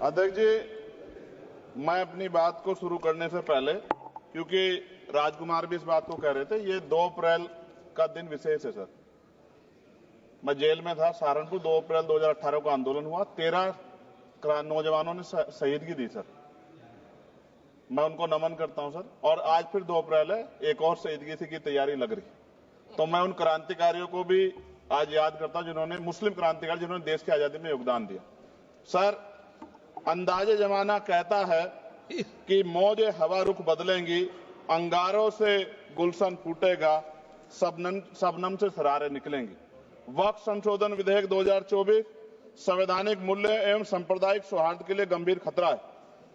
अध्यक्ष जी, मैं अपनी बात को शुरू करने से पहले, क्योंकि राजकुमार भी इस बात को कह रहे थे, ये 2 अप्रैल का दिन विशेष है सर। मैं जेल में था सहारनपुर, 2 अप्रैल 2018 को आंदोलन हुआ, 13 नौजवानों ने शहीदगी दी सर। मैं उनको नमन करता हूं सर। और आज फिर 2 अप्रैल है, एक और शहीदगी की तैयारी लग रही। तो मैं उन क्रांतिकारियों को भी आज याद करता हूं जिन्होंने, मुस्लिम क्रांतिकारी जिन्होंने देश की आजादी में योगदान दिया। सर, अंदाजे जमाना कहता है कि मौजे हवा रुख बदलेंगी, अंगारों से गुलशन फूटेगा, शबनम से सरारे निकलेंगी। वक्फ संशोधन विधेयक 2024 संवैधानिक मूल्य एवं सांप्रदायिक सौहार्द के लिए गंभीर खतरा है।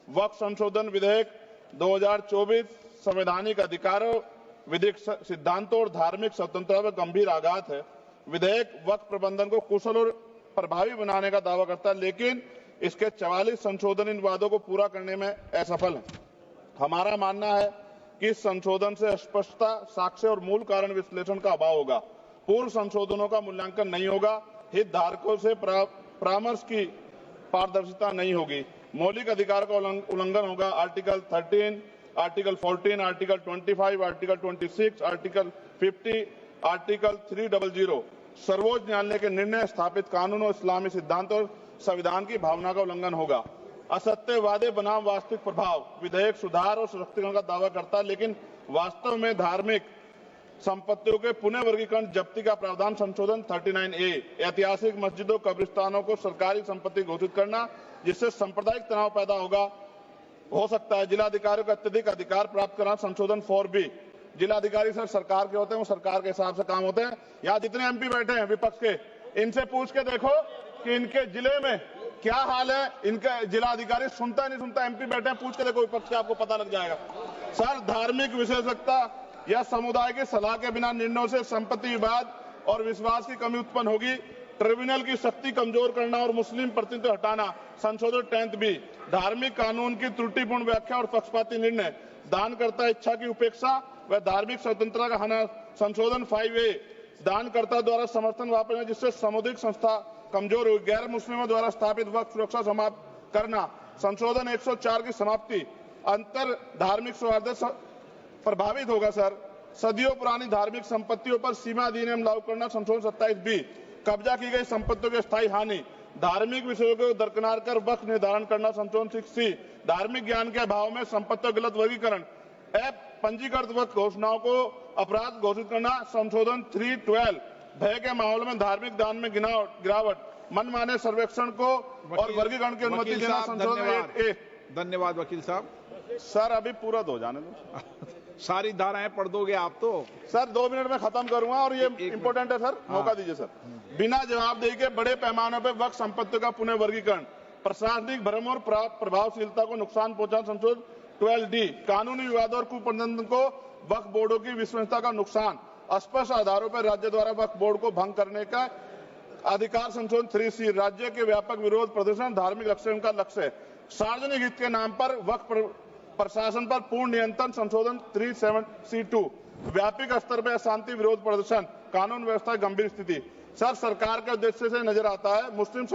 वक्फ संशोधन विधेयक 2024 संवैधानिक अधिकारों, विधिक सिद्धांतों और धार्मिक स्वतंत्रता पर गंभीर आघात है। विधेयक वक्फ प्रबंधन को कुशल और प्रभावी बनाने का दावा करता है, लेकिन इसके 44 संशोधन इन वादों को पूरा करने में असफल है। हमारा मानना है कि इस संशोधन से स्पष्टता, साक्ष्य और मूल कारण विश्लेषण का अभाव होगा। पूर्व संशोधनों का मूल्यांकन नहीं होगा, हितधारकों से परामर्श की पारदर्शिता नहीं होगी, मौलिक अधिकार का उल्लंघन होगा। Article 13, article 14, article 25, article 26, article 50, article 300 सर्वोच्च न्यायालय के निर्णय, स्थापित कानून और इस्लामी सिद्धांत और संविधान की भावना का उल्लंघन होगा। असत्य वादे बनाम वास्तविक प्रभाव, विधेयक सुधार और सशक्तिकरण का दावा करता है, लेकिन वास्तव में धार्मिक संपत्तियों के पुनः वर्गीकरण, जब्ती का प्रावधान संशोधन 39A, ऐतिहासिक मस्जिदों, कब्रिस्तानों को सरकारी संपत्ति घोषित करना, जिससे सांप्रदायिक तनाव पैदा हो सकता है। जिलाधिकारियों को अत्यधिक अधिकार प्राप्त करना, संशोधन 4B। जिलाधिकारी सर सरकार के होते हैं, वो सरकार के हिसाब से काम होते हैं। यहाँ जितने MP बैठे हैं विपक्ष के, इनसे पूछ के देखो कि इनके जिले में क्या हाल है। इनका जिलाधिकारी सुनता नहीं सुनता, MP बैठे हैं, पूछ के देखो विपक्ष के, आपको पता लग जाएगा। सर, धार्मिक विशेषज्ञता या समुदाय की सलाह के बिना निर्णयों से संपत्ति विवाद और विश्वास की कमी उत्पन्न होगी। ट्रिब्यूनल की शक्ति कमजोर करना और मुस्लिम प्रतिनिधित्व हटाना, संशोधन 10B। धार्मिक कानून की त्रुटिपूर्ण व्याख्या और पक्षपाती निर्णय, दानकर्ता इच्छा की उपेक्षा व धार्मिक स्वतंत्रता का हनन, संशोधन 5A। दानकर्ता द्वारा समर्थन वापस, जिससे सामुदायिक संस्था कमजोर हुई। गैर मुस्लिमों द्वारा स्थापित वक्फ सुरक्षा समाप्त करना, संशोधन 104 की समाप्ति। अंतर धार्मिक सौहार्द प्रभावित होगा सर। सदियों पुरानी धार्मिक संपत्तियों पर सीमा अधिनियम लागू करना, संशोधन 27B। कब्जा की गई संपत्तियों की स्थायी हानि, धार्मिक विषयों को दरकिनार कर वक्फ निर्धारण करना, संशोधन 6C। धार्मिक ज्ञान के अभाव में संपत्तियों गलत वर्गीकरण, पंजीकृत वक्फ घोषणाओं को अपराध घोषित करना, संशोधन 312। भय के माहौल में धार्मिक दान में गिरावट, मनमाने सर्वेक्षण को और वर्गीकरण की अनुमति देना, संशोधन 8A। धन्यवाद वकील साहब। सर, अभी पूरा दो जाने दो। सारी धाराएं पढ़ दोगे आप तो? सर, 2 मिनट में खत्म करूंगा और ये इंपॉर्टेंट है सर, मौका दीजिए सर। बिना जवाबदेही के बड़े पैमाने पर वक्फ संपत्तियों का पुनः वर्गीकरण, प्रशासनिक भ्रम और प्रभावशीलता को नुकसान पहुंचाना, संशोधन 12D। कानूनी विवादों और कुप्रबंधन को वक्फ बोर्डों की विश्वसनीयता का नुकसान, अस्पष्ट आधारों पर राज्य द्वारा वक्फ बोर्ड को भंग करने का अधिकार, संशोधन 3C। राज्य के व्यापक विरोध प्रदर्शन धार्मिक लक्ष्य का लक्ष्य, सार्वजनिक हित के नाम पर वक्फ प्रशासन पर पूर्ण नियंत्रण, संशोधन 37C2। व्यापक स्तर पर अशांति विरोध प्रदर्शन, कानून व्यवस्था की गंभीर स्थिति। सर, सरकार के उद्देश्य से नजर आता है मुस्लिम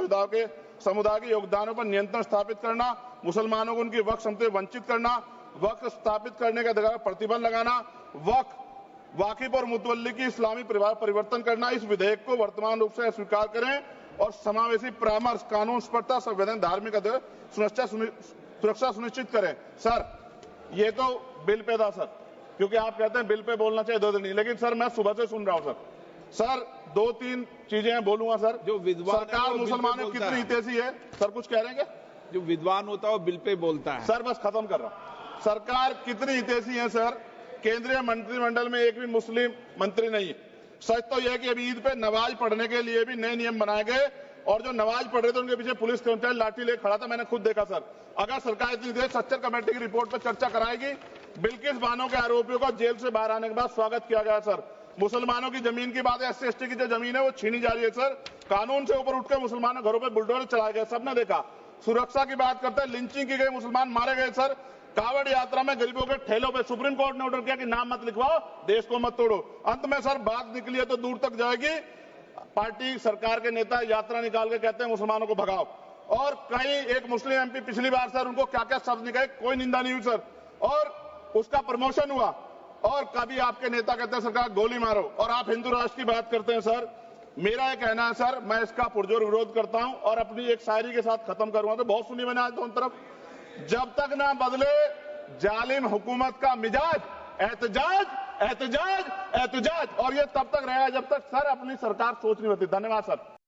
समुदाय के योगदानों पर नियंत्रण स्थापित करना, मुसलमानों को उनकी वक्फ संपत्ति वंचित करना, वक्फ स्थापित करने के अधिकार पर प्रतिबंध लगाना, वाकिफ और मुतवल्ली की इस्लामी परिवर्तन करना। इस विधेयक को वर्तमान रूप से स्वीकार करें और समावेशी परामर्श, कानून स्पष्टता, संवैधानिक धार्मिक सुरक्षा सुनिश्चित करें। सर, ये तो बिल पे था सर, क्योंकि आप कहते हैं बिल पे बोलना चाहिए 2 दिन नहीं, लेकिन सर मैं सुबह से सुन रहा हूं सर 2-3 चीजें बोलूंगा सर। जो विद्वान सरकार मुसलमानों की कितनी हितैषी है सर, कुछ कह रहे हैं क्या? जो विद्वान होता है वो बिल पे बोलता है। सर बस खत्म कर रहा हूं। सरकार कितनी हितैषी है सर? केंद्रीय मंत्रिमंडल में एक भी मुस्लिम मंत्री नहीं है। सच तो यह कि अभी ईद पे नमाज पढ़ने के लिए भी नए नियम बनाए गए और जो नमाज पढ़ रहे थे उनके पीछे पुलिस कर्मचारी लाठी लेकर खड़ा था, मैंने खुद देखा सर। अगर सरकार इतनी देर सच्चर कमेटी की रिपोर्ट पर चर्चा कराएगी, बिल्किस बानो के आरोपियों को जेल से बाहर आने के बाद स्वागत किया गया सर। मुसलमानों की जमीन की बात है, SC/ST की जो जमीन है वो छीनी जा रही है सर। कानून से ऊपर उठकर मुसलमानों घरों पर बुलडोजर चलाए गए, सबने देखा। सुरक्षा की बात करते हैं, लिंचिंग की गई, मुसलमान मारे गए सर। कावड़ यात्रा में गरीबों के ठेलों पे सुप्रीम कोर्ट ने ऑर्डर किया कि नाम मत लिखवाओ, देश को मत तोड़ो। अंत में सर बात निकली है तो दूर तक जाएगी। पार्टी सरकार के नेता यात्रा निकाल के कहते हैं मुसलमानों को भगाओ। और कई एक मुस्लिम एमपी पिछली बार सर उनको क्या क्या शब्द निकले, कोई निंदा नहीं हुई सर, और उसका प्रमोशन हुआ। और कभी आपके नेता कहते हैं सरकार गोली मारो और आप हिंदू राष्ट्र की बात करते हैं सर। मेरा यह कहना है सर, मैं इसका पुरजोर विरोध करता हूं और अपनी एक शायरी के साथ खत्म करूंगा। तो बहुत सुनी मैंने आज दोनों तरफ, जब तक ना बदले जालिम हुकूमत का मिजाज, एहतजाज एहतजाज एहतजाज, और ये तब तक रहेगा जब तक सर अपनी सरकार सोच नहीं होती। धन्यवाद सर।